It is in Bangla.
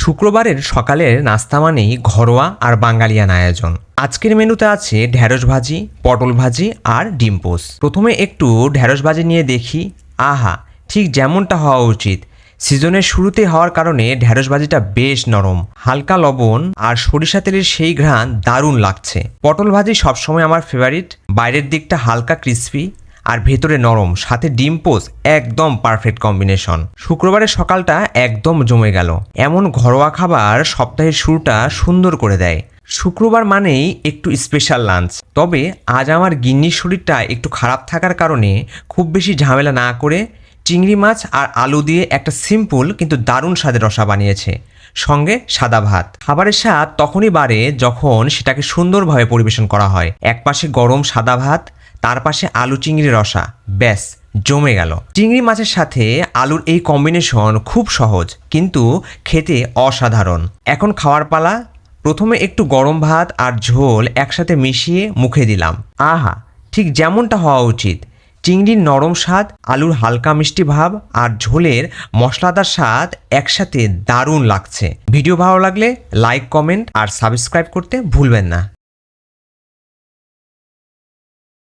শুক্রবারের সকালের নাস্তা মানেই ঘরোয়া আর বাঙালিয়ান আয়োজন। আজকের মেনুতে আছে ঢ্যাঁড়স ভাজি, পটল ভাজি আর ডিম পোস্ট। প্রথমে একটু ঢ্যাঁড়স ভাজি নিয়ে দেখি। আহা, ঠিক যেমনটা হওয়া উচিত। সিজনের শুরুতে হওয়ার কারণে ঢ্যাঁড়স ভাজিটা বেশ নরম, হালকা লবণ আর সরিষা তেলের সেই ঘ্রাণ দারুণ লাগছে। পটল ভাজি সবসময় আমার ফেভারিট। বাইরের দিকটা হালকা ক্রিস্পি আর ভেতরে নরম, সাথে ডিম পোস্ট, একদম পারফেক্ট কম্বিনেশন। শুক্রবারের সকালটা একদম জমে গেল। এমন ঘরোয়া খাবার সপ্তাহের শুরুটা সুন্দর করে দেয়। শুক্রবার মানেই একটু স্পেশাল লাঞ্চ। তবে আজ আমার গিন্নির শরীরটা একটু খারাপ থাকার কারণে খুব বেশি ঝামেলা না করে চিংড়ি মাছ আর আলু দিয়ে একটা সিম্পল কিন্তু দারুণ স্বাদের রসা বানিয়েছে, সঙ্গে সাদা ভাত। খাবারের স্বাদ তখনই বাড়ে যখন সেটাকে সুন্দরভাবে পরিবেশন করা হয়। একপাশে গরম সাদা ভাত, তার পাশে আলু চিংড়ি রসা, ব্যাস জমে গেল। চিংড়ি মাছের সাথে আলুর এই কম্বিনেশন খুব সহজ কিন্তু খেতে অসাধারণ। এখন খাওয়ার পালা। প্রথমে একটু গরম ভাত আর ঝোল একসাথে মিশিয়ে মুখে দিলাম। আহা, ঠিক যেমনটা হওয়া উচিত। চিংড়ির নরম স্বাদ, আলুর হালকা মিষ্টি ভাব আর ঝোলের মশলাদার স্বাদ একসাথে দারুণ লাগছে। ভিডিও ভালো লাগলে লাইক, কমেন্ট আর সাবস্ক্রাইব করতে ভুলবেন না।